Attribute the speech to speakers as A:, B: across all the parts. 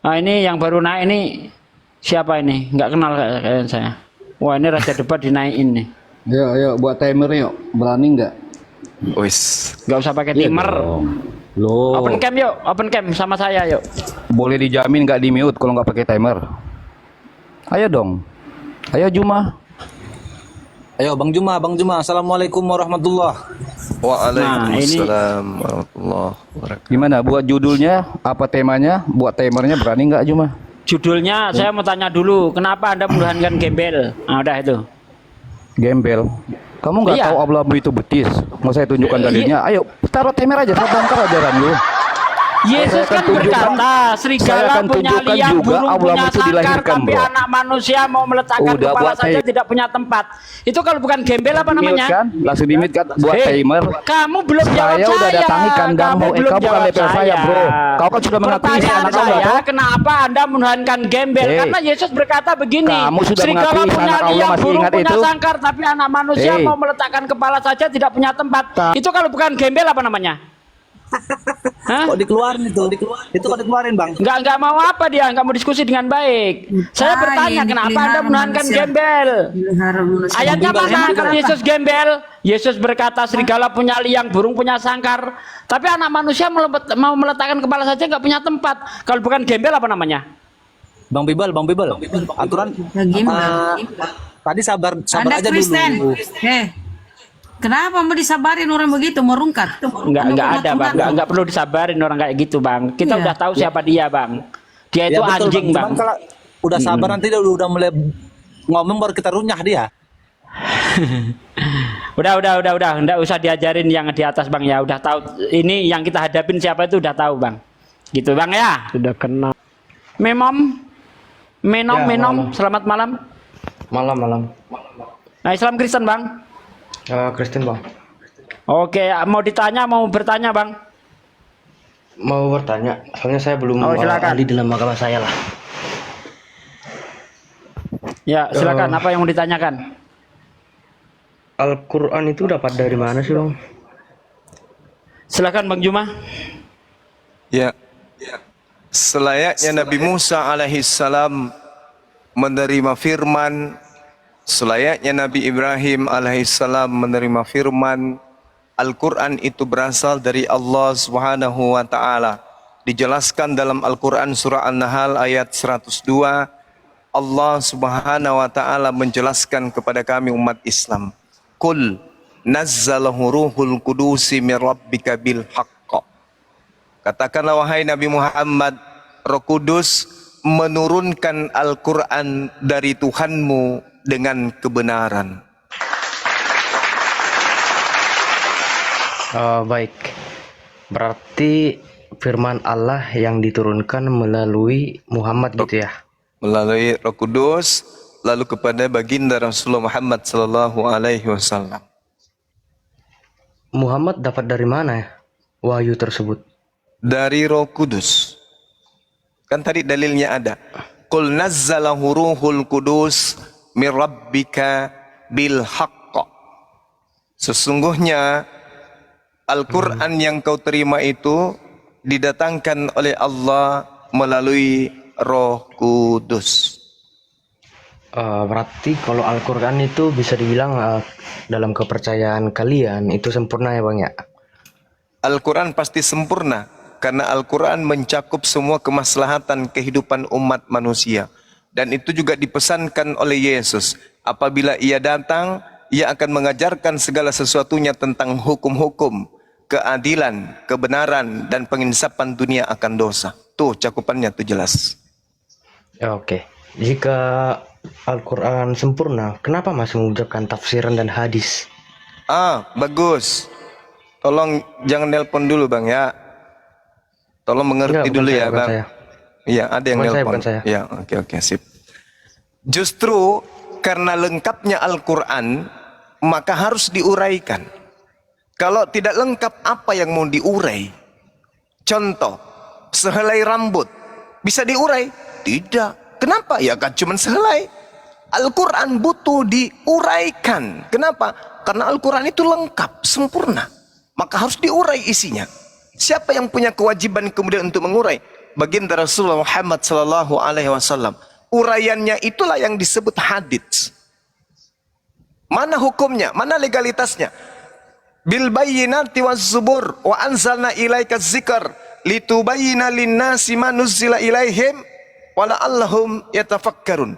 A: Ah, ini yang baru naik ini siapa ini? Nggak kenal kayak saya. Wah, ini raja debat dinaikin nih.
B: Yuk, yuk, buat timer yuk. Berani nggak?
C: Wis.
A: Nggak usah pakai
B: Iya
A: timer.
B: dong. Loh,
A: Open cam yuk, open cam sama saya yuk.
B: boleh dijamin nggak di mute kalau nggak pakai timer? Ayo dong. Ayo Juma.
D: Ayo Bang Juma, Bang Juma. Assalamualaikum warahmatullah.
C: Waalaikumsalam warahmatullahi wabarakatuh.
B: Gimana? Buat judulnya, apa temanya? Buat timernya berani nggak Juma?
A: Judulnya saya mau tanya dulu, kenapa Anda menuhankan gembel? Nah, udah itu.
B: Gembel. Kamu nggak
A: Iya.
B: tahu abu-abu itu betis? Mau saya tunjukkan dalilnya? Ayo, taruh timer aja. Saya bongkar ajaran lu.
A: Yesus
B: Saya akan
A: kan
B: tunjukkan-
A: berkata,
B: saya
A: serigala
B: akan
A: punya
B: tunjukkan
A: liang,
B: juga
A: burung
B: abu-abu
A: punya
B: itu
A: sangkar,
B: dilahirkan,
A: tapi
B: bro.
A: anak manusia mau meletakkan
B: Udah
A: kepala
B: buat
A: saja tidak punya tempat. Itu kalau bukan gembel apa
B: Di mute
A: namanya?
B: kan? Langsung di mute kan? Buat
A: Hei,
B: timer.
A: kamu belum jawab
B: Saya udah datangi kandangmu.
A: Kamu belum
B: Kau bukan
A: jawab
B: level saya, bro. Kau kan sudah mengakui saya
A: Pertanyaan
B: anak Allah,
A: saya,
B: toh?
A: kenapa Anda menuhankan gembel?
B: Hei.
A: Karena Yesus berkata begini,
B: Kamu sudah
A: serigala
B: mengakui
A: punya
B: anak Allah,
A: liang,
B: masih
A: burung
B: ingat
A: punya
B: itu?
A: sangkar, tapi anak manusia
B: Hei.
A: mau meletakkan kepala saja tidak punya tempat. Itu kalau bukan gembel apa namanya? Hah?
D: Kok dikeluarin itu? Itu kok dikeluarin Bang?
A: Nggak mau apa dia, nggak mau diskusi dengan baik. Saya bertanya,
E: ini
A: kenapa Anda
E: pelihara
A: menuhankan
E: manusia.
A: gembel?
E: Pelihara manusia.
A: Ayatnya
D: Bang Bibal,
A: mana
D: Bang
A: kalau
D: Bibal.
A: Yesus gembel? Yesus berkata serigala punya liang, burung punya sangkar, tapi anak manusia mau meletakkan kepala saja nggak punya tempat. Kalau bukan gembel apa namanya?
D: Bang Bibal, Bang Bibal. Aturan
E: Gembel.
D: tadi sabar
E: Anda
D: aja
E: Kristen.
D: dulu.
E: Kenapa mau disabarin orang begitu merungkat?
A: Nggak ada bang, nggak perlu disabarin orang kayak gitu bang. Kita
E: Iya.
A: udah tahu siapa dia bang. Dia itu
D: Ya, betul,
A: anjing bang.
D: Cuman kalau udah sabar nanti dia udah mulai ngomong baru kita runyah dia.
A: Udah, nggak usah diajarin yang di atas bang ya. Udah tahu ini yang kita hadapin siapa itu udah tahu bang. Gitu bang ya.
F: Sudah kenal.
A: Menom.
F: Ya, malam.
A: Selamat malam.
F: Malam.
A: Nah Islam Kristen bang.
F: Kristen bang.
A: Oke, mau ditanya, mau bertanya bang.
F: Mau bertanya, soalnya saya belum
A: Oh, silakan.
F: ahli dalam agama saya lah.
A: Ya silakan. Apa yang mau ditanyakan?
F: Al-Quran itu dapat dari mana sih bang?
A: Silakan bang Juma.
C: Ya. Selayaknya Nabi Musa alaihissalam menerima firman, selayaknya Nabi Ibrahim alaihissalam menerima firman, Al-Quran itu berasal dari Allah Subhanahu wa taala. Dijelaskan dalam Al-Quran surah An-Nahl ayat 102, Allah Subhanahu wa taala menjelaskan kepada kami umat Islam, "Qul nazzalahu ruhul qudusi min rabbika bil haqq." Katakanlah wahai Nabi Muhammad, Roh Kudus menurunkan Al-Quran dari Tuhanmu dengan kebenaran.
F: Baik. Berarti firman Allah yang diturunkan melalui Muhammad gitu ya?
C: Melalui Roh Kudus, lalu kepada baginda Rasulullah Muhammad sallallahu alaihi wasallam.
F: Muhammad dapat dari mana ya wahyu tersebut?
C: Dari Roh Kudus. Kan tadi dalilnya ada. Qul nazzalahu ruhul qudus min rabbika bil haqq. Sesungguhnya Al-Quran yang kau terima itu didatangkan oleh Allah melalui Roh Kudus.
F: Berarti kalau Al-Quran itu bisa dibilang dalam kepercayaan kalian itu sempurna ya bang ya?
C: Al-Quran pasti sempurna karena Al-Quran mencakup semua kemaslahatan kehidupan umat manusia. Dan itu juga dipesankan oleh Yesus. Apabila ia datang, ia akan mengajarkan segala sesuatunya tentang hukum-hukum, keadilan, kebenaran, dan penginsapan dunia akan dosa. Tuh cakupannya tuh jelas.
F: Oke. Jika Al-Quran sempurna, kenapa masih mengucapkan tafsiran dan hadis?
C: Bagus. Tolong jangan nelpon dulu bang ya. Tolong mengerti
F: Enggak, bukan
C: dulu
F: saya,
C: ya
F: bukan
C: bang.
F: saya.
C: Iya ada yang
F: Bukan saya,
C: nelpon.
F: bukan saya.
C: Ya oke sip. Justru karena lengkapnya Al-Quran maka harus diuraikan. Kalau tidak lengkap apa yang mau diurai? Contoh, sehelai rambut bisa diurai? Tidak. Kenapa? Ya kan cuma sehelai. Al-Quran butuh diuraikan. Kenapa? Karena Al-Quran itu lengkap, sempurna. Maka harus diurai isinya. Siapa yang punya kewajiban kemudian untuk mengurai? baginda Rasulullah Muhammad sallallahu alaihi wasallam. Uraiannya itulah yang disebut hadits. Mana hukumnya? Mana legalitasnya? Bil bayyinati waz zubur wa anzalna ilaika dzikr litubayyana lin-nasi ma nuzzila ilaihim wa la'allahum yatafakkarun.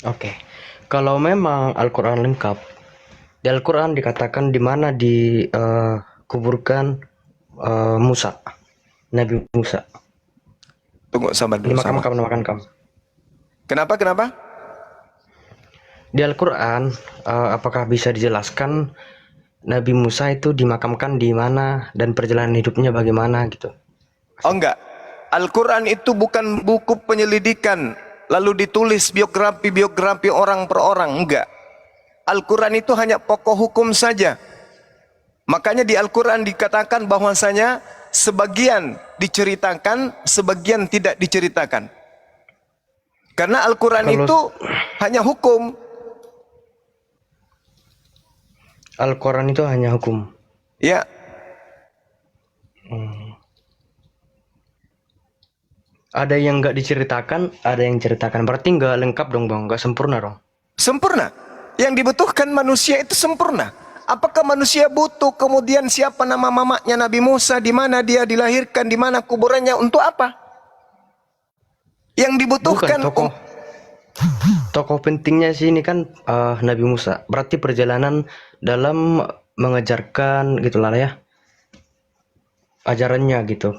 F: Oke. Kalau memang Al-Qur'an lengkap, di Al-Qur'an dikatakan di mana dikuburkan Musa, Nabi Musa.
C: Tunggu sabar dulu.
F: Dimakamkan.
C: Kenapa?
F: Di Al-Quran, apakah bisa dijelaskan Nabi Musa itu dimakamkan di mana dan perjalanan hidupnya bagaimana gitu?
C: Oh enggak. Al-Quran itu bukan buku penyelidikan lalu ditulis biografi orang per orang. Enggak. Al-Quran itu hanya pokok hukum saja. Makanya di Al-Quran dikatakan bahwasanya sebagian diceritakan, sebagian tidak diceritakan. Karena Al-Quran itu hanya hukum.
F: Al-Quran itu hanya hukum.
C: Ya.
F: Ada yang nggak diceritakan, ada yang ceritakan. Berarti nggak lengkap dong bang, nggak sempurna dong.
C: Sempurna. Yang dibutuhkan manusia itu sempurna. Apakah manusia butuh kemudian siapa nama mamanya Nabi Musa, di mana dia dilahirkan, di mana kuburannya, untuk apa? Yang dibutuhkan
F: Bukan, tokoh pentingnya sih ini kan Nabi Musa. Berarti perjalanan dalam mengajarkan gitulah ya, ajarannya gitu.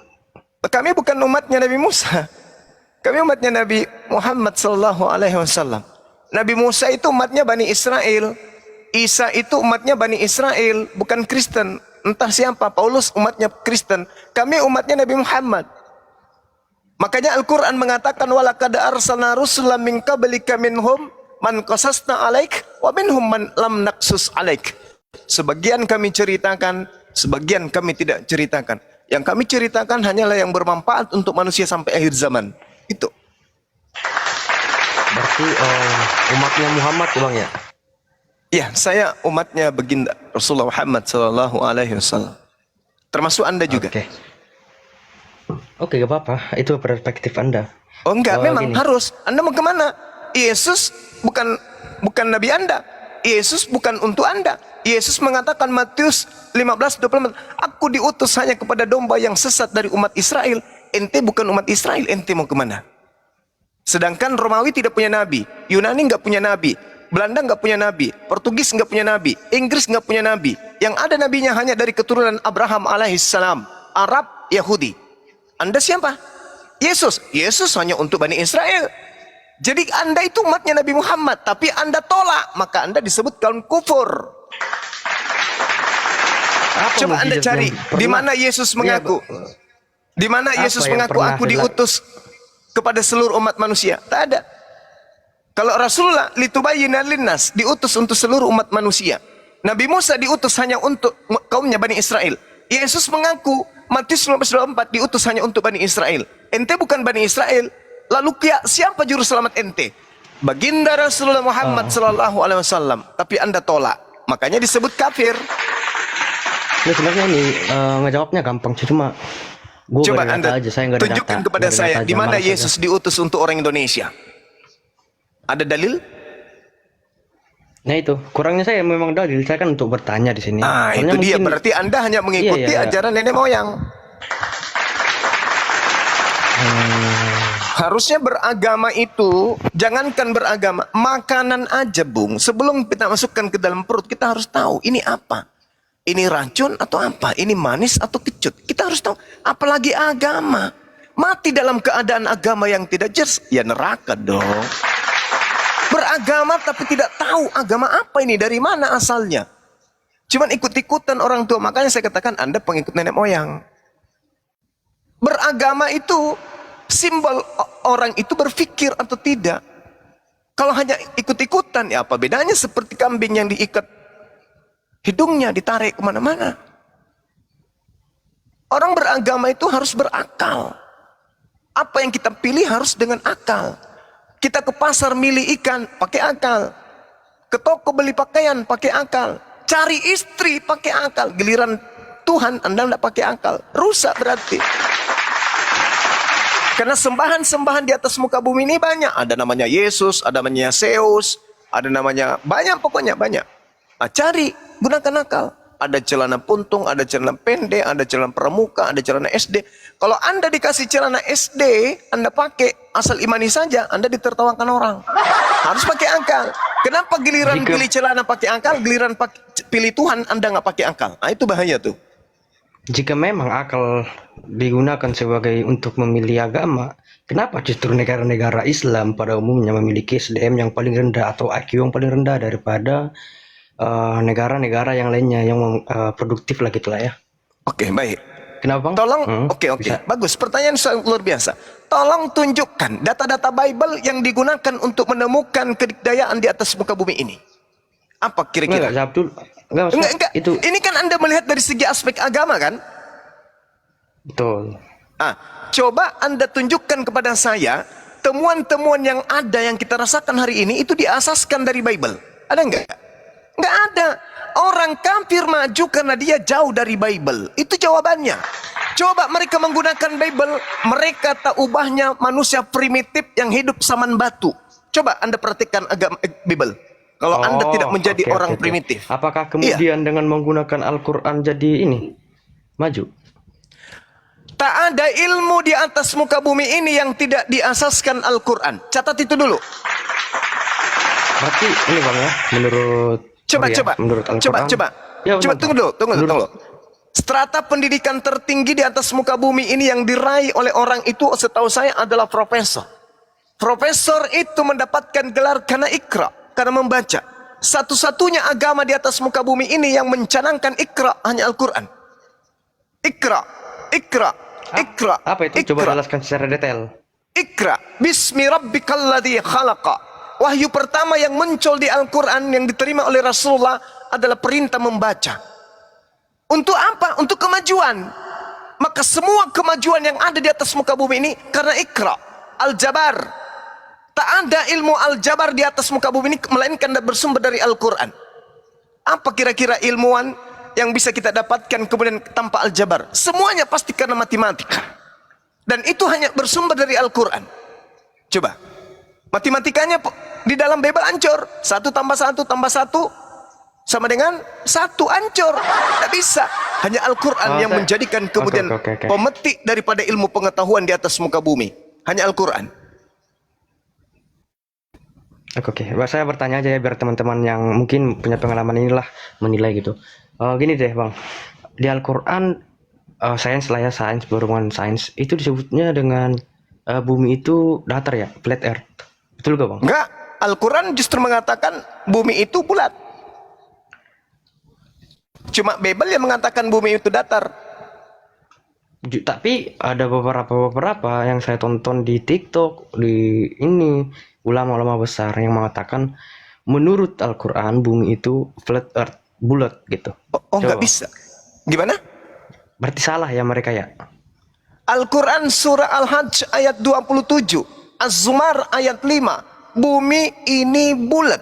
C: Kami bukan umatnya Nabi Musa. Kami umatnya Nabi Muhammad sallallahu alaihi wasallam. Nabi Musa itu umatnya Bani Israel. Isa itu umatnya Bani Israel, bukan Kristen. Entah siapa, Paulus umatnya Kristen. Kami umatnya Nabi Muhammad. Makanya Al-Quran mengatakan walaqad arsalna rusulan min qablika minhum man qasasna alaik wa minhum man lam naqsus alaik. Sebagian kami ceritakan, sebagian kami tidak ceritakan. Yang kami ceritakan hanyalah yang bermanfaat untuk manusia sampai akhir zaman. Itu.
F: Berarti umatnya Muhammad bang ya?
C: Ya, saya umatnya baginda Rasulullah Muhammad sallallahu alaihi wasallam. Termasuk Anda juga.
F: Oke, gak apa-apa. Itu perspektif Anda.
C: Oh enggak, memang
F: gini.
C: harus. Anda mau kemana? Yesus bukan Nabi Anda. Yesus bukan untuk Anda. Yesus mengatakan Matius 15:24, aku diutus hanya kepada domba yang sesat dari umat Israel. Ente bukan umat Israel, ente mau kemana? Sedangkan Romawi tidak punya nabi, Yunani nggak punya nabi, Belanda nggak punya nabi, Portugis nggak punya nabi, Inggris nggak punya nabi. Yang ada nabinya hanya dari keturunan Abraham alaihissalam, Arab, Yahudi. Anda siapa? Yesus. Yesus hanya untuk Bani Israel. Jadi Anda itu umatnya Nabi Muhammad, tapi Anda tolak, maka Anda disebut kaum kufur. Coba Anda cari di mana Yesus mengaku. Di mana Yesus mengaku aku diutus kepada seluruh umat manusia? Tak ada. Kalau Rasulullah litubayyina linnas, diutus untuk seluruh umat manusia. Nabi Musa diutus hanya untuk kaumnya Bani Israel. Yesus mengaku Matius 15:24 diutus hanya untuk Bani Israel. Ente bukan Bani Israel. Lalu siapa juru selamat ente? Baginda Rasulullah Muhammad sallallahu alaihi wasallam. Tapi Anda tolak. Makanya disebut kafir.
F: Ya sebenarnya ini ngejawabnya gampang, cuma gua
C: coba Anda
F: aja, saya nggak ada
C: tunjukkan
F: data,
C: kepada saya di mana
F: malas
C: Yesus
F: aja.
C: diutus untuk orang Indonesia. Ada dalil?
F: Nah itu kurangnya saya memang dalil, saya kan untuk bertanya di sini.
C: Ah,
F: Soalnya
C: itu dia.
F: mungkin-
C: Berarti Anda hanya mengikuti
F: Iya.
C: ajaran nenek moyang. Harusnya beragama itu, jangankan beragama, makanan aja, Bung. Sebelum kita masukkan ke dalam perut, kita harus tahu ini apa. Ini racun atau apa? Ini manis atau kecut? Kita harus tahu. Apalagi agama. Mati dalam keadaan agama yang tidak jelas, ya neraka dong. Beragama tapi tidak tahu agama apa ini, dari mana asalnya. Cuman ikut-ikutan orang tua. Makanya saya katakan Anda pengikut nenek moyang. Beragama itu simbol orang itu berpikir atau tidak. Kalau hanya ikut-ikutan, ya apa bedanya seperti kambing yang diikat hidungnya, ditarik kemana-mana. Orang beragama itu harus berakal. Apa yang kita pilih harus dengan akal. Kita ke pasar milih ikan, pakai akal. Ke toko beli pakaian, pakai akal. Cari istri, pakai akal. Giliran Tuhan, Anda tidak pakai akal. Rusak berarti. Karena sembahan-sembahan di atas muka bumi ini banyak. Ada namanya Yesus, ada namanya Zeus, ada namanya banyak, pokoknya banyak. Nah, cari, gunakan akal. Ada celana puntung, ada celana pendek, ada celana pramuka, ada celana SD. Kalau Anda dikasih celana SD, Anda pakai asal imani saja, Anda ditertawakan orang. Harus pakai akal. Kenapa giliran pilih celana pakai akal, giliran pilih Tuhan Anda nggak pakai akal? Nah, itu bahaya tuh.
F: Jika memang akal digunakan sebagai untuk memilih agama, kenapa justru negara-negara Islam pada umumnya memiliki SDM yang paling rendah atau IQ yang paling rendah daripada negara-negara yang lainnya yang produktif lah gitulah ya.
C: Oke, baik.
F: Kenapa Bang?
C: Tolong, oke,
F: bisa.
C: bagus. Pertanyaan sangat luar biasa. Tolong tunjukkan data-data Bible yang digunakan untuk menemukan kedikdayaan di atas muka bumi ini. Apa kira-kira?
F: Enggak, jawab dulu. Enggak, maksudnya
C: Enggak.
F: itu
C: Ini kan Anda melihat dari segi aspek agama kan?
F: betul.
C: Coba Anda tunjukkan kepada saya temuan-temuan yang ada yang kita rasakan hari ini itu diasaskan dari Bible. Ada enggak? Enggak ada. Orang kafir maju karena dia jauh dari Bible. Itu jawabannya. Coba mereka menggunakan Bible, mereka tak ubahnya manusia primitif yang hidup zaman batu. Coba Anda perhatikan agama Bible. Kalau Anda tidak menjadi orang primitif.
F: Apakah kemudian dengan menggunakan Al-Quran jadi ini maju?
C: Tak ada ilmu di atas muka bumi ini yang tidak diasaskan Al-Quran. Catat itu dulu.
F: Berarti ini Bang ya, menurut menurut Al-Quran.
C: Coba tunggu dulu. Strata pendidikan tertinggi di atas muka bumi ini yang diraih oleh orang itu setahu saya adalah profesor. Profesor itu mendapatkan gelar karena ikra, karena membaca. Satu-satunya agama di atas muka bumi ini yang mencanangkan ikra hanya Al-Quran. Ikra.
F: Apa itu? Coba jelaskan secara detail.
C: Ikra, bismi rabbikal ladzi khalaqa. Wahyu pertama yang muncul di Al-Quran yang diterima oleh Rasulullah adalah perintah membaca. Untuk apa? Untuk kemajuan. Maka semua kemajuan yang ada di atas muka bumi ini karena ikra. Al-Jabar. Tak ada ilmu Al-Jabar di atas muka bumi ini melainkan bersumber dari Al-Quran. Apa kira-kira ilmuwan yang bisa kita dapatkan kemudian tanpa Al-Jabar? Semuanya pasti karena matematika. Dan itu hanya bersumber dari Al-Quran. Coba. Matematikanya di dalam Bible hancur. 1 tambah 1 tambah 1 sama dengan 1, hancur. Tidak bisa. Hanya Al-Quran yang menjadikan kemudian pemetik daripada ilmu pengetahuan di atas muka bumi. Hanya Al-Quran.
F: Oke. Saya bertanya aja ya biar teman-teman yang mungkin punya pengalaman inilah menilai gitu. Gini deh Bang. Di Al-Quran sains lah ya, sains, berhubungan sains itu disebutnya dengan bumi itu datar ya, flat earth. Betul gak Bang?
C: Enggak. Al-Quran justru mengatakan bumi itu bulat. Cuma Bible yang mengatakan bumi itu datar.
F: Tapi ada beberapa yang saya tonton di TikTok, di ini ulama-ulama besar yang mengatakan menurut Al-Quran bumi itu flat earth, bulat gitu.
C: Oh nggak bisa. Gimana?
F: Berarti salah ya mereka ya.
C: Al-Quran surah Al-Hajj ayat 27, Az-Zumar ayat 5, bumi ini bulat.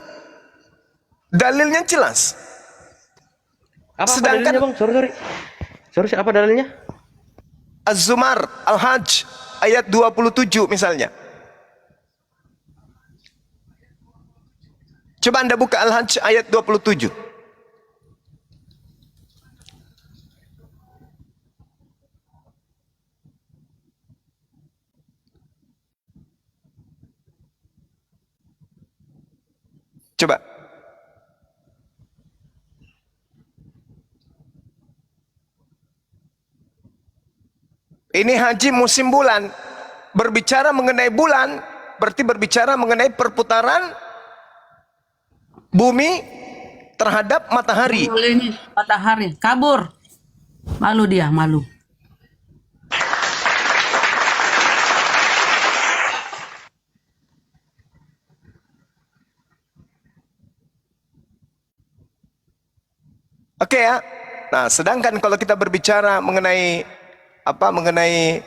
C: Dalilnya jelas.
F: Apa
C: Sedangkan
F: dalilnya Bang? Sorry, apa dalilnya?
C: Az-Zumar Al-Hajj ayat 27 misalnya. Coba Anda buka Al-Hajj ayat 27. Coba. Ini haji musim bulan. Berbicara mengenai bulan, berarti berbicara mengenai perputaran bumi terhadap matahari.
E: Ini matahari kabur. Malu dia, malu.
C: Oke ya. Nah, sedangkan kalau kita berbicara mengenai mengenai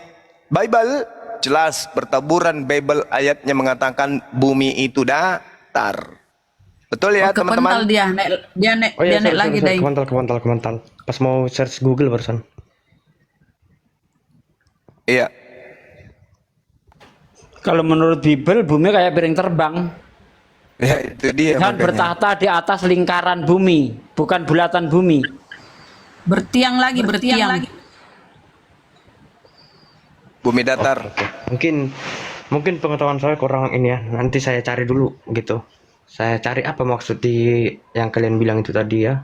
C: Bible, jelas bertaburan Bible ayatnya mengatakan bumi itu datar. Betul ya, teman-teman?
E: Dia naik lagi deh.
F: Kemental. Pas mau search Google barusan.
C: Iya.
A: Kalau menurut Bible bumi kayak piring terbang
C: Ya itu dia
A: dan
C: makanya.
A: bertahta di atas lingkaran bumi, bukan bulatan bumi.
E: Bertiang lagi, bertiang.
C: Bumi datar.
F: Oke. Mungkin pengetahuan saya kurang ini ya. Nanti saya cari dulu gitu. Saya cari apa maksud di yang kalian bilang itu tadi ya.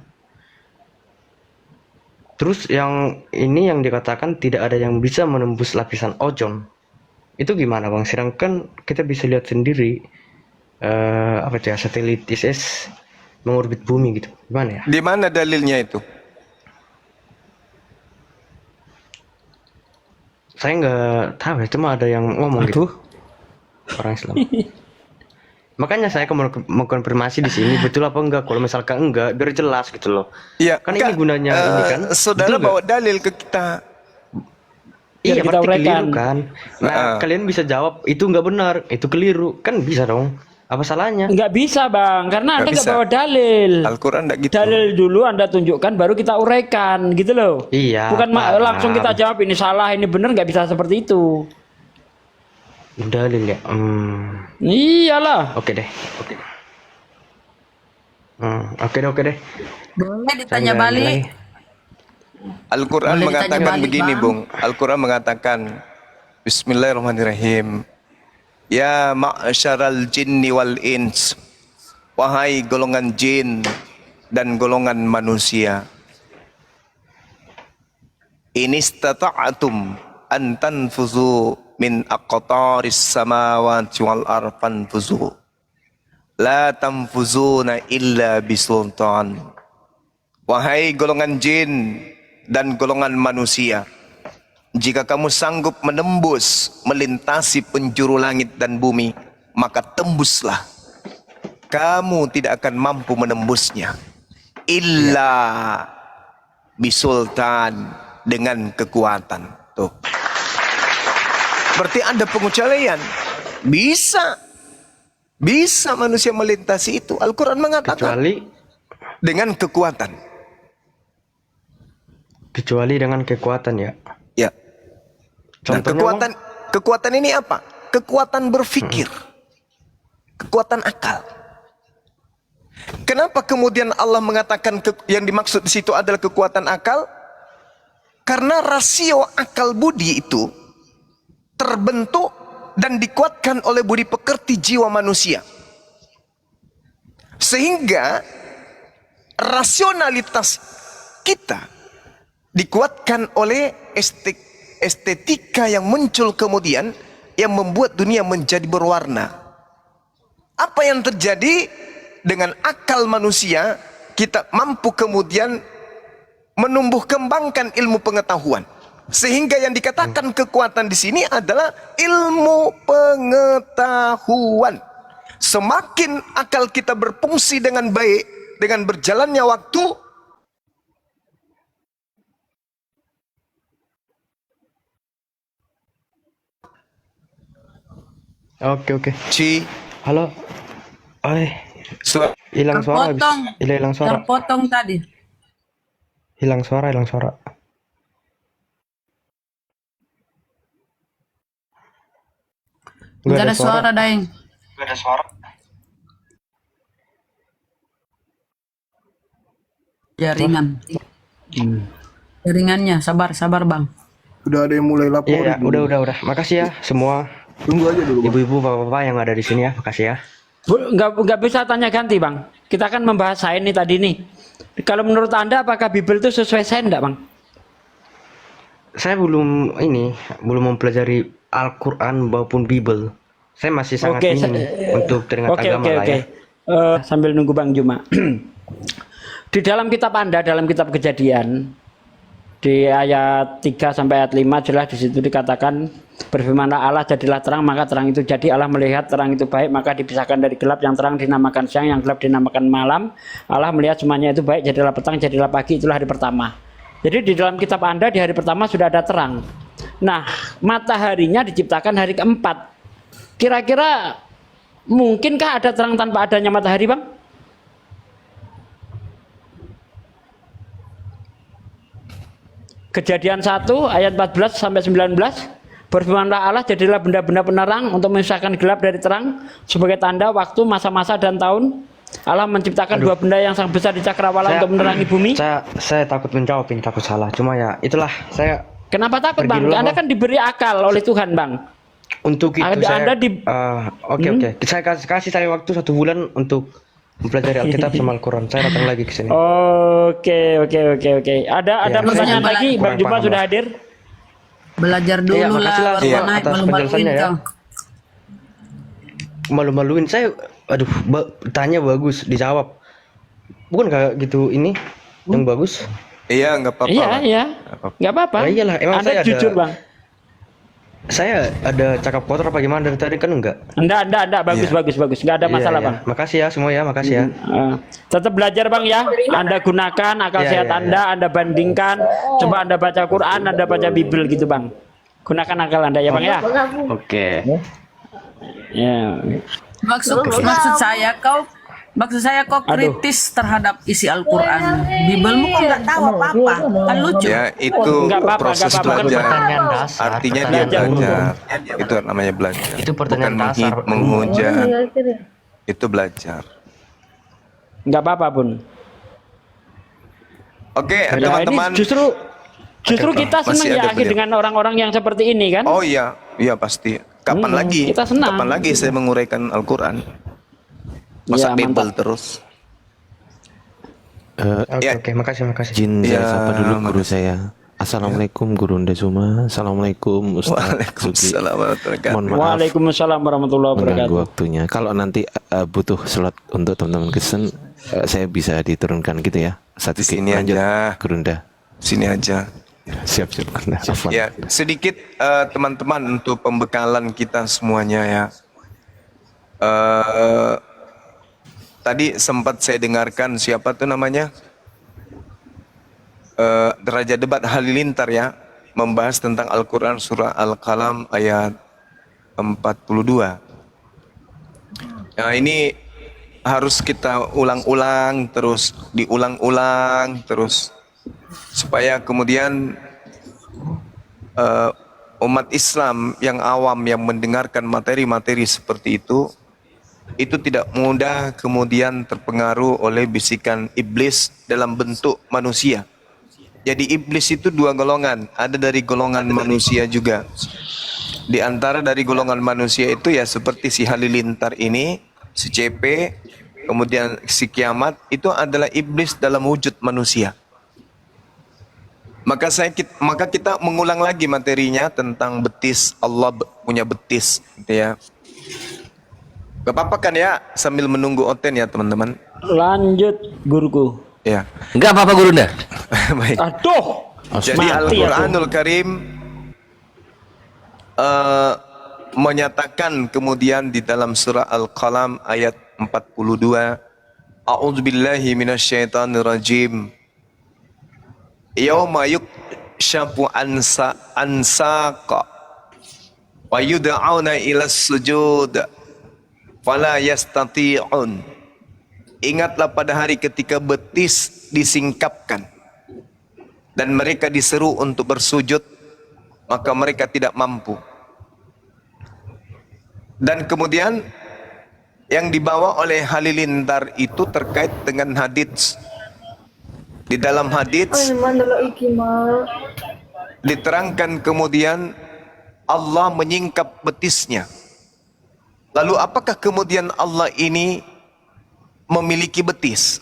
F: Terus yang ini yang dikatakan tidak ada yang bisa menembus lapisan ozon. Itu gimana Bang? Sedangkan kita bisa lihat sendiri apa itu ya, satelit ISS mengorbit bumi gitu. Gimana ya?
C: Di mana dalilnya itu?
F: Saya nggak tahu ya, cuma ada yang ngomong gitu. Orang Islam. Makanya saya mau konfirmasi di sini betul apa enggak. Kalau misalkan enggak, biar jelas gitu loh.
C: Iya,
F: Kan ini gunanya ini kan.
C: saudara
F: Betul
C: bawa dalil ke kita.
F: Iya,
A: Biar kita
F: berarti
A: uraikan.
F: keliru kan. Nah, kalian bisa jawab itu nggak benar, itu keliru. Kan bisa dong. Apa salahnya?
A: Nggak bisa Bang, karena Anda
C: Nggak
A: nggak
C: bisa.
A: bawa dalil.
C: Al-Quran enggak gitu.
A: Dalil dulu Anda tunjukkan, baru kita uraikan, gitu loh.
F: Iya,
A: Bukan
F: paham.
A: langsung kita jawab ini salah, ini benar, nggak bisa seperti itu.
F: Dalil ya.
A: Iyalah.
F: Oke deh. Oke deh.
E: Boleh
F: Saya
E: ditanya
F: nggak
E: balik.
F: nilai.
C: Al-Quran
E: Boleh
C: mengatakan
E: ditanya balik,
C: begini,
E: Bang.
C: Bung. Al-Quran mengatakan, Bismillahirrahmanirrahim. Ya ma'syaral jinni wal ins. Wahai golongan jin dan golongan manusia. Inistata'atum an tanfuzu min aqtaris samawati wal arfan fuzu. La tanfuzuna illa bisultan. Wahai golongan jin dan golongan manusia, jika kamu sanggup menembus, melintasi penjuru langit dan bumi, maka tembuslah. Kamu tidak akan mampu menembusnya. Illa bisultan, dengan kekuatan. Tuh. Berarti ada pengecualian. Bisa manusia melintasi itu. Al-Quran mengatakan dengan kekuatan.
F: Kecuali dengan kekuatan ya.
C: Ya. Nah,
F: Contohnya,
C: kekuatan ini apa? Kekuatan berpikir. Kekuatan akal. Kenapa kemudian Allah mengatakan yang dimaksud di situ adalah kekuatan akal? Karena rasio akal budi itu terbentuk dan dikuatkan oleh budi pekerti jiwa manusia. Sehingga rasionalitas kita dikuatkan oleh estetika yang muncul kemudian yang membuat dunia menjadi berwarna. Apa yang terjadi dengan akal manusia, kita mampu kemudian menumbuh kembangkan ilmu pengetahuan. Sehingga yang dikatakan kekuatan di sini adalah ilmu pengetahuan. Semakin akal kita berfungsi dengan baik, dengan berjalannya waktu,
F: Oke.
C: Halo.
F: Halo. Hilang suara habis.
E: Terpotong.
F: Hilang suara.
E: Terpotong tadi.
F: Hilang suara.
E: Nggak ada suara, Daeng.
F: Nggak ada suara.
E: Jaringan. Jaringannya, sabar Bang.
G: Udah ada yang mulai lapor.
F: Iya, udah. Makasih ya semua
G: Tunggu aja dulu, Bang.
F: ibu-ibu, bapak-bapak yang ada di sini ya. Makasih ya.
A: Nggak bisa tanya ganti Bang. Kita kan membahas sains nih tadi nih. Kalau menurut Anda apakah Bible itu sesuai sains enggak Bang?
F: Saya belum mempelajari Al-Quran maupun Bible. Saya masih sangat minim untuk teringat agama lah ya.
A: Sambil nunggu Bang Juma. Di dalam kitab Anda, dalam kitab Kejadian, di ayat 3 sampai ayat 5 jelas di situ dikatakan, berfirmanlah Allah jadilah terang, maka terang itu jadi. Allah melihat terang itu baik, maka dipisahkan dari gelap. Yang terang dinamakan siang, yang gelap dinamakan malam. Allah melihat semuanya itu baik, jadilah petang, jadilah pagi, itulah hari pertama. Jadi di dalam kitab Anda di hari pertama sudah ada terang. Nah, mataharinya diciptakan hari keempat. Kira-kira mungkinkah ada terang tanpa adanya matahari, Bang? Kejadian 1 ayat 14 sampai 19. Berfirmanlah Allah, jadilah benda-benda penerang untuk memisahkan gelap dari terang sebagai tanda waktu, masa-masa dan tahun. Allah menciptakan dua benda yang sangat besar di cakrawala untuk menerangi bumi.
F: Saya takut menjawab ini, takut salah. Cuma ya itulah saya.
A: Kenapa takut,
F: Pergi
A: Bang?
F: dulu,
A: Anda
F: Bang.
A: kan diberi akal oleh Tuhan, Bang.
F: Untuk itu
A: Anda
F: oke. Saya kasih saya waktu 1 bulan untuk mempelajari Alkitab sama Al-Quran. Saya datang lagi ke sini.
A: Oke. Ada
F: Ya,
A: pertanyaan
E: saya
A: lagi, Bang
F: kurang
A: Juma
F: paham,
A: sudah
F: Bang.
A: hadir.
E: Belajar
F: Iya,
E: dulu
F: makasih lah
E: lah, baru
F: Iya,
E: naik
F: atas
E: malu-maluin
F: penjelasannya ya.
E: kau.
F: Malu-maluin saya. Aduh, tanya bagus, dijawab. Bukan kayak gitu ini yang bagus.
C: Iya, nggak apa-apa.
A: Iya,
C: Bang.
A: iya.
C: Nggak apa-apa.
A: Nggak apa-apa.
F: Ya iyalah, emang
A: Anda
F: saya ada-
A: jujur, Bang.
F: Saya ada cakap kotor apa gimana dari tadi kan enggak?
A: Enggak, bagus,
C: Iya.
A: bagus. Nggak ada masalah,
F: Iya,
A: Bang.
F: iya. Makasih ya semua ya, makasih ya.
A: Tetap belajar, Bang, ya. Anda gunakan akal
F: Iya,
A: sehat
F: iya,
A: Anda bandingkan. Coba Anda baca Quran, Anda baca Bible gitu, Bang. Gunakan akal Anda ya, Bang, ya.
B: Oke.
A: Ya.
E: Maksud saya kau kritis terhadap isi Al-Quran. Bibelmu kok nggak tahu apa-apa, kan lucu.
C: Ya, itu
A: Nggak apa-apa,
C: proses
A: nggak apa-apa.
C: belajar.
F: Pertanyaan dasar,
C: Artinya dia
F: pertanyaan
C: belajar. Itu namanya belajar.
F: Itu pertanyaan
C: Bukan
F: dasar.
C: menghujat. Itu belajar.
A: Nggak apa-apa, Bun.
C: Oke,
A: Nah, ini
C: teman-teman.
A: justru kita
C: Masih
A: senang ya
C: ada
A: akhi
C: beliau.
A: dengan orang-orang yang seperti ini kan.
C: Oh iya, iya pasti. Kapan lagi?
A: kita senang.
C: Kapan lagi saya menguraikan Al-Quran?
A: Ya,
C: Masa Bible
A: mantap.
C: terus?
F: Oke,
C: Ya.
F: oke, makasih.
H: Izin
C: Ya,
H: saya sapa dulu guru
C: makasih.
H: saya. Assalamualaikum Guru Unda Zuma. Assalamualaikum Ustaz Sugi.
C: Waalaikumsalam warahmatullahi wabarakatuh.
H: Mohon maaf
A: Waalaikumsalam warahmatullahi
H: mengganggu
A: wabarakatuh.
H: waktunya. Kalau nanti butuh slot untuk teman-teman Kristen, saya bisa diturunkan gitu ya.
C: Di sini aja.
H: Guru Unda.
C: Sini aja.
H: Siap. Guru Unda. Afwan.
C: Ya, sedikit teman-teman untuk pembekalan kita semuanya ya. Tadi sempat saya dengarkan siapa tuh namanya? Raja Debat Halilintar ya, membahas tentang Al-Quran surah Al-Qalam ayat 42. Nah, ini harus kita ulang-ulang terus, diulang-ulang terus, supaya kemudian umat Islam yang awam yang mendengarkan materi-materi seperti itu tidak mudah kemudian terpengaruh oleh bisikan iblis dalam bentuk manusia. Jadi iblis itu dua golongan, ada dari golongan manusia juga. Di antara dari golongan manusia itu ya seperti si Halilintar ini, si CP, kemudian si Kiamat, itu adalah iblis dalam wujud manusia. Maka kita mengulang lagi materinya tentang betis, Allah punya betis gitu ya. Gak apa-apa kan ya sambil menunggu Oten ya teman-teman.
A: Lanjut guruku.
C: Ya.
B: Enggak apa-apa Guru Unda.
C: Baik.
A: Aduh.
C: Jadi
A: Mati
C: Al-Quranul Karim menyatakan kemudian di dalam surah Al-Qalam ayat 42, A'udzubillahi minasyaitonirrajim. Yauma yukshafu ansaqa wa yud'auna ila sujud fala yastati'un. Ingatlah pada hari ketika betis disingkapkan dan mereka diseru untuk bersujud, maka mereka tidak mampu. Dan kemudian yang dibawa oleh Halilintar itu terkait dengan hadits. Di dalam hadits diterangkan kemudian Allah menyingkap betisnya. Lalu apakah kemudian Allah ini memiliki betis?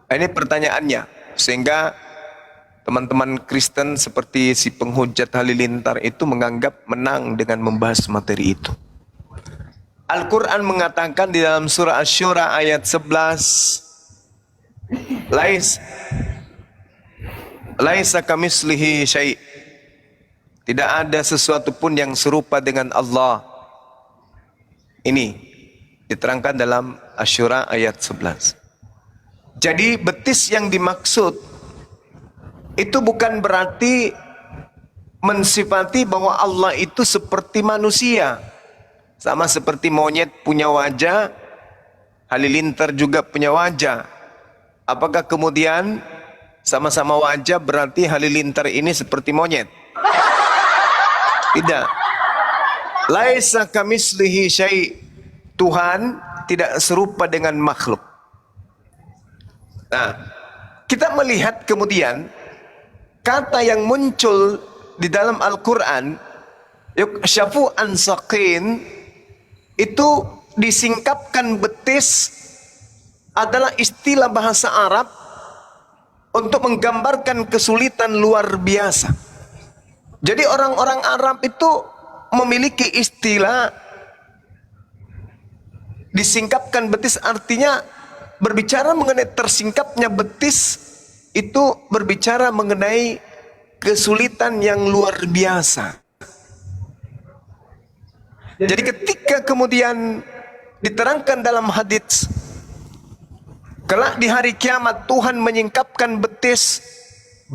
C: Ini pertanyaannya. Sehingga teman-teman Kristen seperti si penghujat Halilintar itu menganggap menang dengan membahas materi itu. Al-Quran mengatakan di dalam surah Asy-Syura ayat 11, Laisa kamislihi syai'. Tidak ada sesuatu pun yang serupa dengan Allah. Ini diterangkan dalam Asy-Syura ayat 11. Jadi betis yang dimaksud itu bukan berarti mensifati bahwa Allah itu seperti manusia. Sama seperti monyet punya wajah, Halilintar juga punya wajah. Apakah kemudian sama-sama wajah berarti halilintar ini seperti monyet. Tidak. Laisa kamislihi syai'. Tuhan tidak serupa dengan makhluk. Nah, kita melihat kemudian kata yang muncul di dalam Al-Quran, yukshafu an saqin, itu disingkapkan betis, adalah istilah bahasa Arab untuk menggambarkan kesulitan luar biasa. Jadi orang-orang Arab itu memiliki istilah disingkapkan betis, artinya berbicara mengenai tersingkapnya betis itu berbicara mengenai kesulitan yang luar biasa. Jadi ketika kemudian diterangkan dalam hadits, kelak di hari kiamat Tuhan menyingkapkan betis,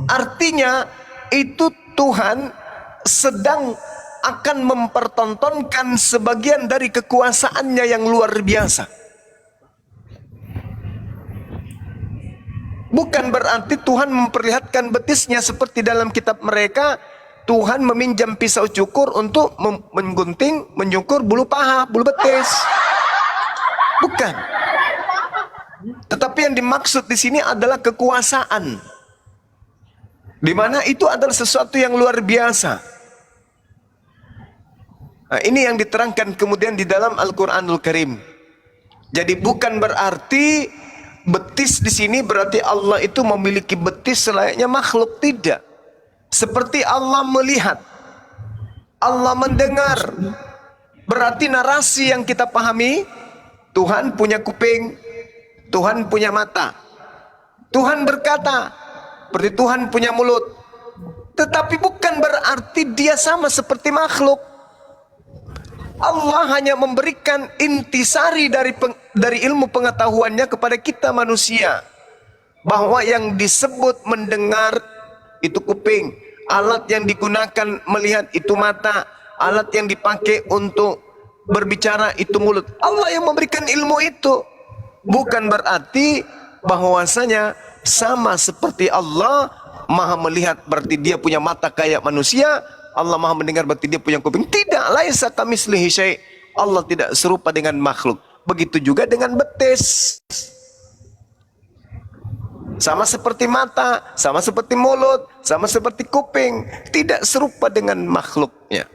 C: artinya itu Tuhan sedang akan mempertontonkan sebagian dari kekuasaannya yang luar biasa. Bukan berarti Tuhan memperlihatkan betisnya seperti dalam kitab mereka, Tuhan meminjam pisau cukur untuk menggunting, menyukur bulu paha, bulu betis. Bukan. Tetapi yang dimaksud di sini adalah kekuasaan, di mana itu adalah sesuatu yang luar biasa. Nah, ini yang diterangkan kemudian di dalam Al-Quranul Karim. Jadi bukan berarti betis di sini berarti Allah itu memiliki betis selayaknya makhluk, tidak. Seperti Allah melihat, Allah mendengar, berarti narasi yang kita pahami, Tuhan punya kuping, Tuhan punya mata, Tuhan berkata, berarti Tuhan punya mulut. Tetapi bukan berarti dia sama seperti makhluk. Allah hanya memberikan intisari dari ilmu pengetahuannya kepada kita manusia, bahwa yang disebut mendengar itu kuping, alat yang digunakan melihat itu mata, alat yang dipakai untuk berbicara itu mulut. Allah yang memberikan ilmu itu. Bukan berarti bahwasanya sama seperti Allah maha melihat berarti dia punya mata kayak manusia, Allah maha mendengar berarti dia punya kuping. Tidak, laisa kamislihi syai'. Allah tidak serupa dengan makhluk. Begitu juga dengan betis. Sama seperti mata, sama seperti mulut, sama seperti kuping, tidak serupa dengan makhluknya.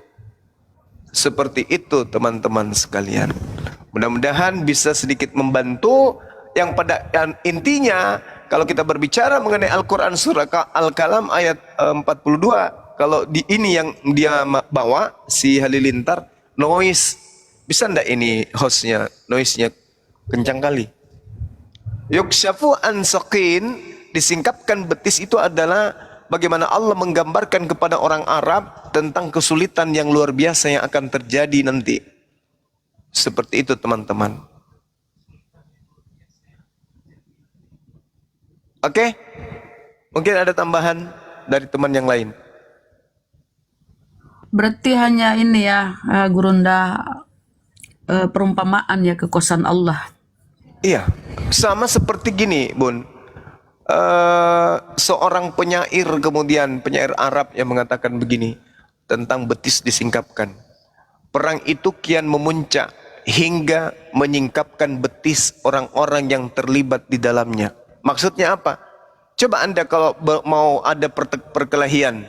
C: Seperti itu teman-teman sekalian. Mudah-mudahan bisa sedikit membantu. Yang pada intinya, kalau kita berbicara mengenai Al-Quran surah Al-Kalam ayat 42, kalau di ini yang dia bawa si halilintar, noise, bisa ndak ini hostnya, noise-nya kencang kali. Yukshafu an saqin, disingkapkan betis, itu adalah bagaimana Allah menggambarkan kepada orang Arab tentang kesulitan yang luar biasa yang akan terjadi nanti. Seperti itu teman-teman. Oke? Mungkin ada tambahan dari teman yang lain.
E: Berarti hanya ini ya, Gurunda, perumpamaan ya kekuasaan Allah.
C: Iya, sama seperti gini, Bun. Seorang penyair kemudian, penyair Arab yang mengatakan begini tentang betis disingkapkan. Perang itu kian memuncak hingga menyingkapkan betis orang-orang yang terlibat di dalamnya. Maksudnya apa? Coba Anda kalau mau ada perkelahian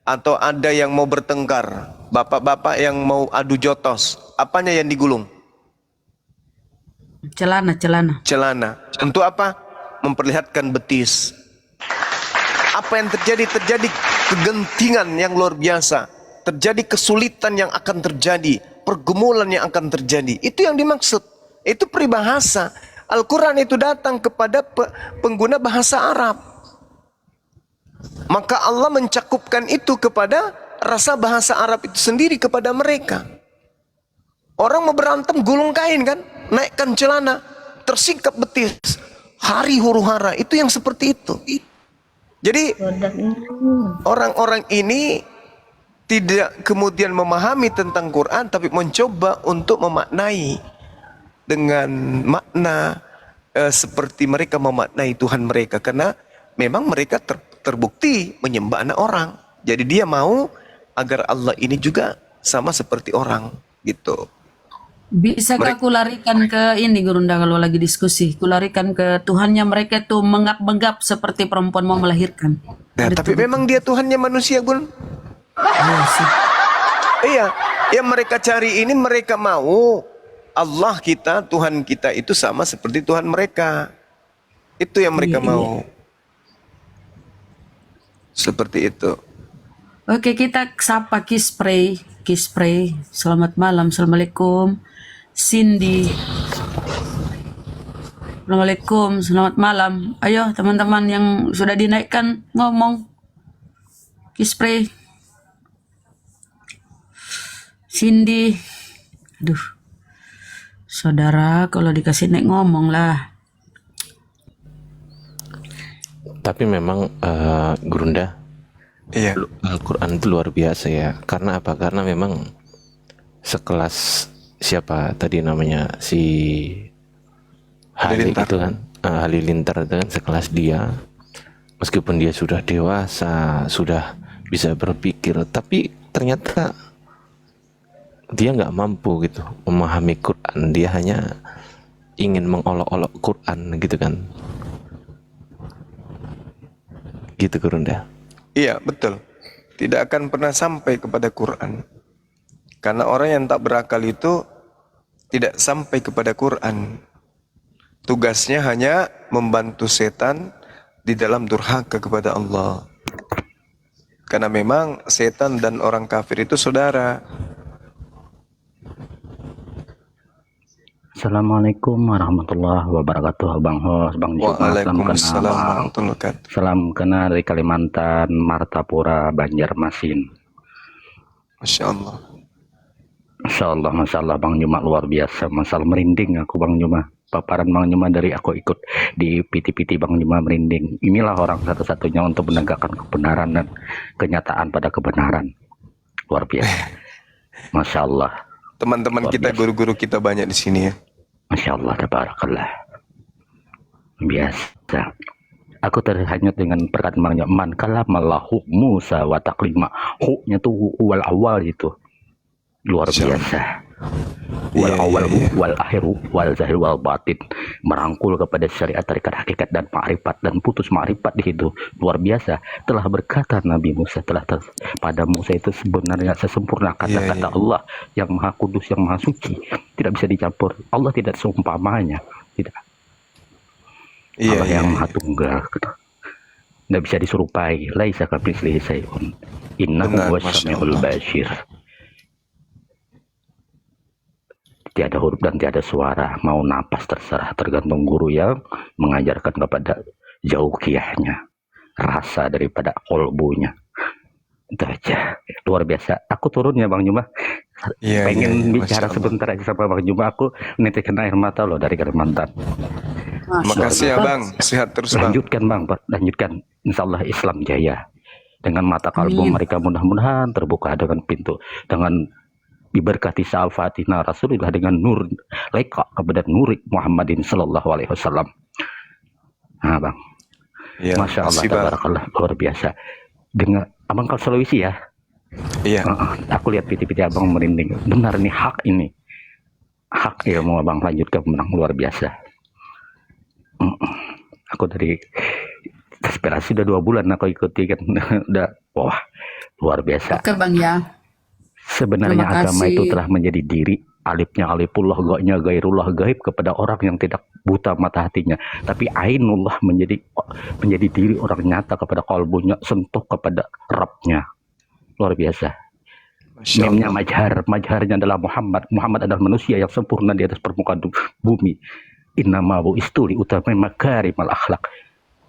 C: atau ada yang mau bertengkar, bapak-bapak yang mau adu jotos, apanya yang digulung?
E: Celana.
C: Celana. Untuk apa? Memperlihatkan betis. Apa yang terjadi? Terjadi kegentingan yang luar biasa. Terjadi kesulitan yang akan terjadi. Pergumulan yang akan terjadi. Itu yang dimaksud. Itu peribahasa. Al-Quran itu datang kepada pengguna bahasa Arab. Maka Allah mencakupkan itu kepada rasa bahasa Arab itu sendiri kepada mereka. Orang mau berantem gulung kain kan, naikkan celana, tersingkap betis, hari huru hara, itu yang seperti itu. Jadi orang-orang ini tidak kemudian memahami tentang Quran, tapi mencoba untuk memaknai dengan makna seperti mereka memaknai Tuhan mereka. Karena memang mereka terbukti menyembah anak orang. Jadi dia mau agar Allah ini juga sama seperti orang gitu.
E: Bisa gak aku larikan ke ini Gurunda kalau lagi diskusi? Kularikan ke Tuhannya mereka tuh menggap-menggap seperti perempuan mau melahirkan.
C: Nah,
E: Ada
C: tapi
E: tuh.
C: memang dia Tuhannya manusia, Gun.
E: Iya sih.
C: Iya, yang mereka cari ini mereka mau Allah kita, Tuhan kita itu sama seperti Tuhan mereka. Itu yang mereka
E: Iya,
C: mau. Seperti itu.
E: Oke, kita sapa Kispray. Kispray, selamat malam. Assalamualaikum. Cindy. Assalamualaikum, selamat malam. Ayo teman-teman yang sudah dinaikkan ngomong. Kispray. Cindy. Aduh. Saudara, kalau dikasih naik ngomong lah.
H: Tapi memang Gurunda,
C: Iya.
H: Al-Quran itu luar biasa ya. Karena apa? Karena memang sekelas siapa tadi namanya, si
C: Halilintar.
H: itu kan, Halilintar itu kan sekelas dia. Meskipun dia sudah dewasa, sudah bisa berpikir, tapi ternyata dia nggak mampu gitu memahami Quran. Dia hanya ingin mengolok-olok Quran gitu kan. Gitu Gurunda.
C: Iya, betul. Tidak akan pernah sampai kepada Quran. Karena orang yang tak berakal itu tidak sampai kepada Quran. Tugasnya hanya membantu setan di dalam durhaka kepada Allah. Karena memang setan dan orang kafir itu saudara.
I: Assalamualaikum warahmatullahi wabarakatuh, Bang Hos, Bang Juma.
C: Waalaikumsalam warahmatullahi wabarakatuh.
I: Salam kenal dari Kalimantan, Martapura, Banjarmasin.
C: Masya Allah.
I: Masya Allah, Bang Juma luar biasa. Masalah merinding aku, Bang Juma. Paparan Bang Juma dari aku ikut di PT-PT Bang Juma merinding. Inilah orang satu-satunya untuk menegakkan kebenaran dan kenyataan pada kebenaran. Luar biasa. Masya Allah.
C: Teman-teman kita, guru-guru kita banyak di sini ya.
I: Masya Allah, tabarakallah. Biasa. Aku terhanyut dengan perkataan Bang Juma. Man kalamallahu Musa wa taklima. Hu-nya tuh wal awal itu. Luar biasa. Wal awal wal akhir wal zahir wal batin, merangkul kepada syariat, tarikat, hakikat dan ma'rifat, dan putus ma'rifat di situ. Luar biasa. Telah berkata Nabi Musa, pada Musa itu sebenarnya sesempurna kata-kata Allah yang maha kudus, yang maha suci, tidak bisa dicampur. Allah tidak seumpamanya, tidak. Allah yang maha tunggal, tidak bisa diserupai. Laisa kamitslihi syai'un innahu was-sami'ul basir. Tiada huruf dan tiada suara, mau napas terserah, tergantung guru yang mengajarkan kepada jauhiyahnya, rasa daripada kolbunya. Itu aja, luar biasa. Aku turun ya Bang Juma, pengen bicara sebentar aja sama Bang Juma. Aku netikan air mata loh dari Kalimantan.
C: Makasih ya Bang, sehat terus Bang.
I: Lanjutkan Bang, lanjutkan. Insya Allah Islam jaya. Dengan mata kalbu mereka mudah-mudahan terbuka dengan pintu, dengan diberkati syafatina Rasulullah dengan nur leka kepada nuri Muhammadin sallallahu alaihi wasallam. Nah Bang,
C: ya,
I: Masya Allah, tabarakallah, luar biasa. Dengan Abang kalau Sulawesi ya,
C: iya.
I: Aku lihat piti-piti Abang merinding. Benar nih, hak ini, hak ya. Mau Abang lanjutkan menang luar biasa. Aku dari inspirasi udah 2 bulan aku ikuti kan. Udah wah luar biasa.
E: Oke Bang ya.
I: Sebenarnya agama itu telah menjadi diri, alifnya alifullah, gaibnya gairullah, gaib kepada orang yang tidak buta mata hatinya, tapi ainullah menjadi diri orang nyata kepada kalbunya, sentuh kepada Rabbnya. Luar biasa. Memnya majharnya adalah Muhammad adalah manusia yang sempurna di atas permukaan bumi. Innama bu'istu liutamai makarimal akhlak.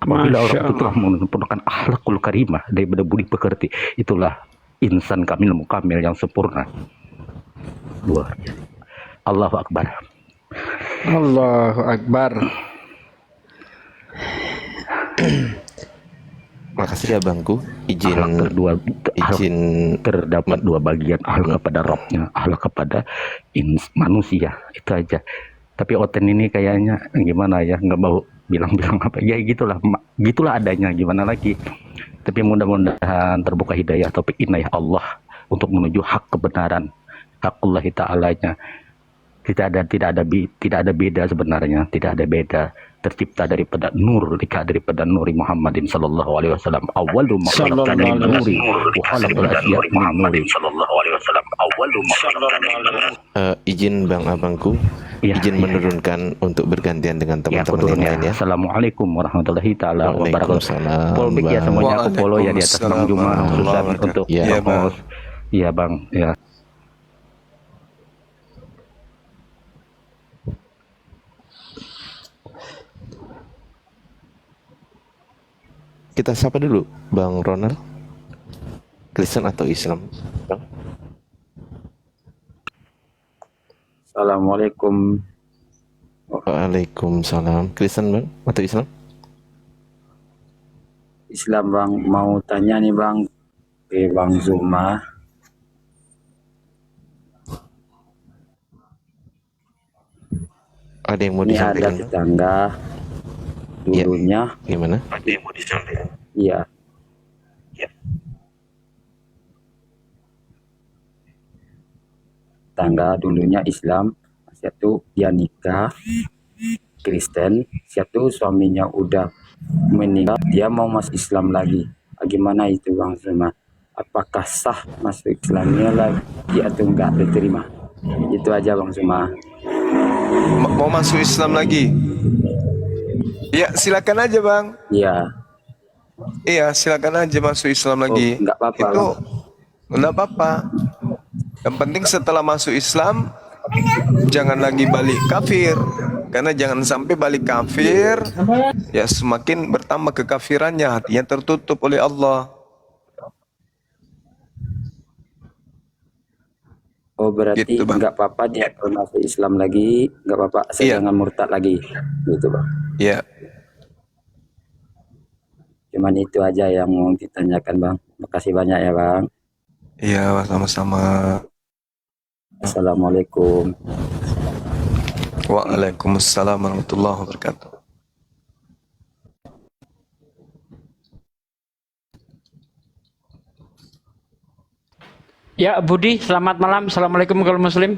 I: Apabila orang itu telah menyempurnakan akhlakul karimah daripada budi pekerti, itulah insan kamil mukamil yang sempurna. Luar biasa. Allahu Akbar.
A: Allahu Akbar.
H: Makasih ya Bangku. Izin
I: terdapat 2 bagian, akhlak kepada Rabbnya, akhlak kepada manusia. Itu aja. Tapi Oten ini kayaknya gimana ya, nggak mau bilang-bilang apa ya gitulah, gitulah adanya, gimana lagi. Tapi mudah-mudahan terbuka hidayah taufik inayah Allah untuk menuju hak kebenaran, hakullah ta'alanya. Tidak ada beda sebenarnya, tidak ada beda, tercipta daripada nur, daripada nuri Muhammadin sallallahu alaihi wasallam. Awwalu ma khalaqna min nuri wa khalaqal asya'a min nuri sallallahu alaihi wasallam. Awwalu ma khalaqna.
H: Izin Bang Abangku,
I: Ya,
H: izin
I: ya.
H: menurunkan untuk bergantian dengan
I: Ya,
H: teman-teman
I: aku
H: yang
I: turun ya.
H: lain ya.
I: Assalamualaikum warahmatullahi taala wabarakatuh.
H: Waalaikumsalam,
I: Polbik ya
H: Bang.
I: semuanya, aku follow ya di atas Bang Juma khususan untuk
H: Ya,
C: Bang.
I: host. Iya Bang, ya.
H: Kita sapa dulu Bang Ronald. Kristen atau Islam, Bang?
J: Assalamualaikum.
H: Waalaikumsalam. Kristen Bang atau Islam?
J: Islam Bang, mau tanya nih Bang ke Bang Zuma.
H: Ada yang mau
J: Ini ada
H: disampaikan? Bang?
J: tetangga dulunya,
H: Gimana?
J: iya. Tetangga dulunya Islam, satu dia nikah Kristen, satu suaminya udah meninggal, dia mau masuk Islam lagi. Gimana itu Bang Zuma? Apakah sah masuk Islamnya lagi atau enggak diterima? Itu aja Bang Zuma.
C: Mau masuk Islam lagi? Ya, silakan aja Bang.
J: Iya.
C: Iya, silakan aja masuk Islam lagi.
J: Enggak apa-apa.
C: Itu enggak apa-apa. Yang penting setelah masuk Islam jangan lagi balik kafir. Karena jangan sampai balik kafir, ya semakin bertambah kekafirannya, hatinya tertutup oleh Allah.
J: Oh berarti
C: Gitu, Bang.
J: nggak apa-apa dia kalau masuk Islam lagi, nggak apa-apa
C: Iya.
J: jangan murtad lagi, gitu Bang.
C: Ya,
J: Cuman itu aja yang mau ditanyakan Bang. Makasih banyak ya Bang.
C: iya sama-sama.
J: Assalamualaikum.
C: Waalaikumsalam warahmatullahi wabarakatuh.
A: Ya, Budi, selamat malam. Assalamualaikum kalau Muslim.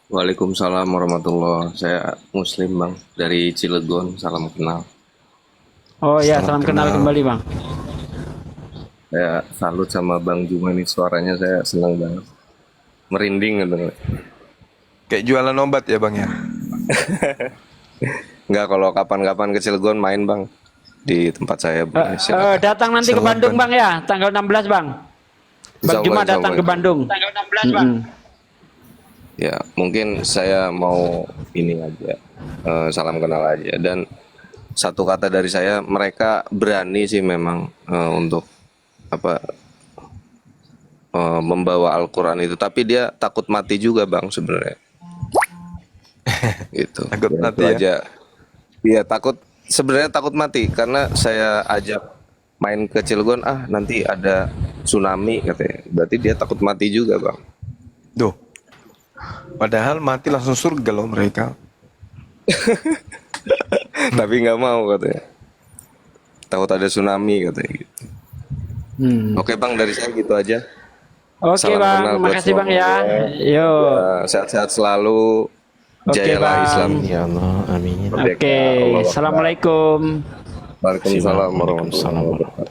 K: Waalaikumsalam warahmatullahi. Saya Muslim Bang dari Cilegon. Salam kenal.
A: Oh ya,
C: Salam
A: salam kenal
C: kenal.
A: kembali Bang.
K: Saya salut sama Bang Juma ini, suaranya saya senang banget. Merinding gitu.
C: Kayak jualan obat ya Bang ya?
K: Enggak, kalau kapan-kapan ke Cilegon main Bang di tempat saya. Silakan.
A: Datang nanti ke
C: Selamat
A: Bandung Bang ya, tanggal 16 Bang. Bang
K: Insyaallah,
A: Juma datang
K: insyaallah.
A: ke Bandung. Tanggal 16 Bang.
K: Ya, mungkin saya mau ini aja, salam kenal aja. Dan satu kata dari saya, mereka berani sih memang untuk apa membawa Al-Quran itu, tapi dia takut mati juga Bang sebenarnya. Gitu.
C: Takut
K: Ya,
C: mati
K: itu
C: ya?
K: aja. Iya takut, sebenarnya takut mati karena saya ajak main ke Cilegon, nanti ada tsunami katanya. Berarti dia takut mati juga Bang.
C: Duh. Padahal mati langsung surga loh mereka.
K: Tapi nggak mau katanya. Takut ada tsunami katanya gitu. Oke Bang, dari saya gitu aja.
A: Oke
K: Salam
A: Bang,
K: kenal buat
A: makasih Bang ya.
K: semuanya.
A: Yo.
K: Ya, sehat-sehat selalu.
A: Oke,
K: Jayalah
A: Bang.
K: Islam.
H: Ya Allah, amin.
K: Merdeka.
A: Oke,
K: Allah Akbar.
A: assalamualaikum.
K: Waalaikumsalam warahmatullahi wabarakatuh.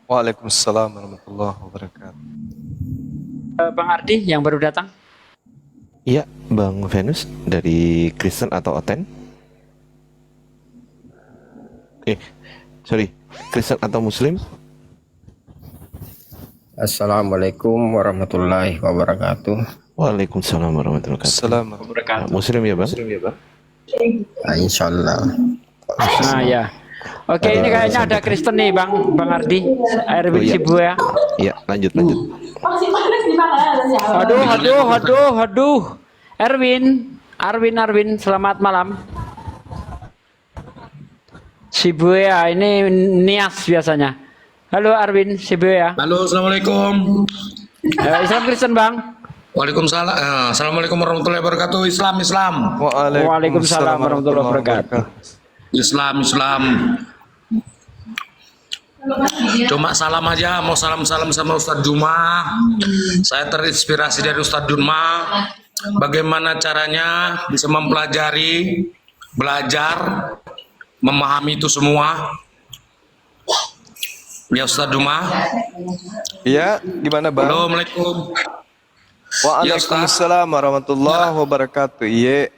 C: Waalaikumsalam warahmatullahi wabarakatuh.
A: Bang Ardi yang baru datang.
H: Iya, Bang Venus dari Kristen atau Oten? Sorry, Kristen atau Muslim?
F: Assalamualaikum warahmatullahi wabarakatuh.
H: Waalaikumsalam warahmatullahi wabarakatuh.
C: Assalamualaikum.
H: Muslim ya Bang?
F: Insyaallah.
A: Nah ya. Oke, ini kayaknya ada Kristen nih Bang Ardi. Erwin
H: Oh, iya.
A: Sibuya.
H: Iya, lanjut.
A: Aduh. Arwin, selamat malam. Sibuya, ini Nias biasanya. Halo Arwin, Sibuya.
L: Halo, assalamualaikum.
A: Islam Kristen Bang.
L: Waalaikumsalam. Assalamualaikum warahmatullahi wabarakatuh. Islam.
A: Waalaikumsalam warahmatullahi wabarakatuh.
L: Islam. Cuma salam aja, mau salam-salam sama Ustadz Juma. Saya terinspirasi dari Ustadz Juma. Bagaimana caranya bisa mempelajari, belajar, memahami itu semua. Ya Ustadz Juma.
C: Ya, gimana Bang?
L: Assalamualaikum.
C: Waalaikumsalam warahmatullahi wabarakatuh. Iya.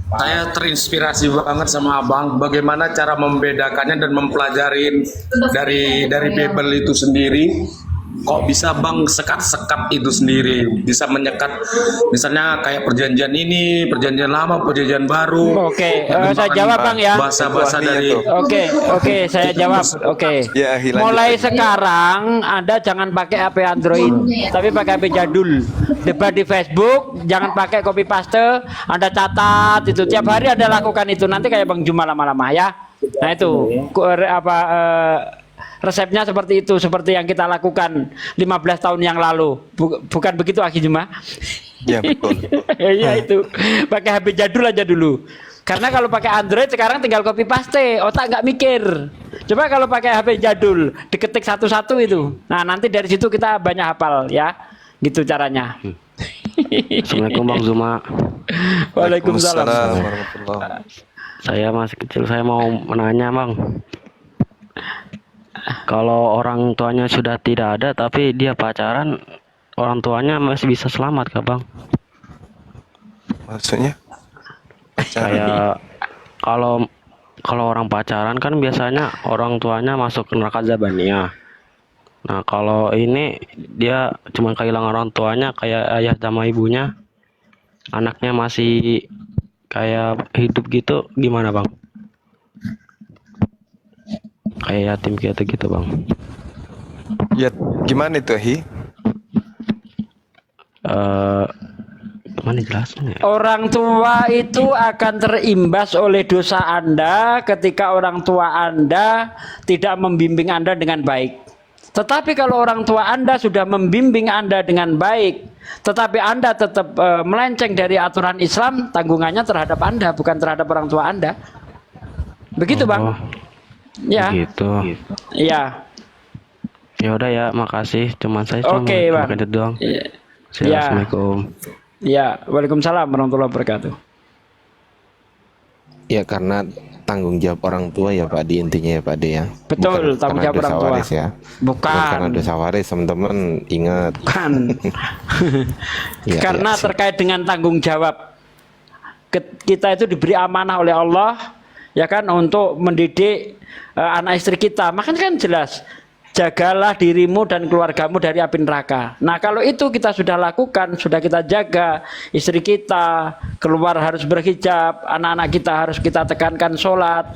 L: Saya terinspirasi banget sama Abang bagaimana cara membedakannya dan mempelajarin dari Bible itu sendiri. Kok bisa Bang sekat-sekat itu sendiri, bisa menyekat misalnya kayak perjanjian ini, perjanjian lama, perjanjian baru.
A: Oke, saya jawab Bang ya.
L: Bahasa-bahasa dari
A: Oke, saya jawab. Oke.
C: Ya,
A: Mulai sekarang Anda jangan pakai HP Android, tapi pakai HP jadul. Debat di Facebook, jangan pakai copy paste. Anda catat itu tiap hari Anda lakukan itu. Nanti kayak Bang Juma lama-lama ya. Nah itu resepnya seperti itu, seperti yang kita lakukan 15 tahun yang lalu. Bukan begitu Aki Juma?
C: Ya betul.
A: Iya itu. Pakai HP jadul aja dulu. Karena kalau pakai Android sekarang tinggal copy paste, otak nggak mikir. Coba kalau pakai HP jadul, diketik satu-satu itu. Nah nanti dari situ kita banyak hafal ya. Gitu caranya.
F: Assalamualaikum Bang Zuma.
A: Waalaikumsalam.
F: Saya masih kecil, saya mau menanya Bang. Kalau orang tuanya sudah tidak ada tapi dia pacaran, orang tuanya masih bisa selamat kah Bang?
C: Maksudnya?
F: Kayak kalau orang pacaran kan biasanya orang tuanya masuk ke neraka Zabaniyah. Nah kalau ini dia cuma kehilangan orang tuanya kayak ayah sama ibunya, anaknya masih kayak hidup gitu, gimana Bang? Kayak yatim gitu Bang.
C: Ya gimana itu Hi?
F: Gimana jelasnya?
A: Orang tua itu akan terimbas oleh dosa Anda ketika orang tua Anda tidak membimbing Anda dengan baik. Tetapi kalau orang tua Anda sudah membimbing Anda dengan baik, tetapi Anda tetap melenceng dari aturan Islam, tanggungannya terhadap Anda, bukan terhadap orang tua Anda. Begitu Bang. Ya.
F: Gitu.
A: Iya.
F: Ya udah ya, makasih. Cuman saya cuma
A: Bang.
F: itu doang.
A: Iya.
F: Assalamualaikum.
A: Ya, waalaikumsalam warahmatullahi wabarakatuh.
H: Ya karena tanggung jawab orang tua ya Pak di intinya ya Pak De ya.
A: Betul,
H: Bukan
A: tanggung jawab
H: karena
A: orang
H: dosa
A: tua.
H: waris ya.
A: Bukan.
H: Karena dosa waris teman-teman ingat.
A: Bukan.
H: Ya,
A: Karena
H: ya,
A: terkait dengan tanggung jawab. Kita itu diberi amanah oleh Allah ya kan untuk mendidik anak istri kita. Makanya kan jelas, jagalah dirimu dan keluargamu dari api neraka. Nah kalau itu kita sudah lakukan, sudah kita jaga, istri kita keluar harus berhijab, anak-anak kita harus kita tekankan sholat.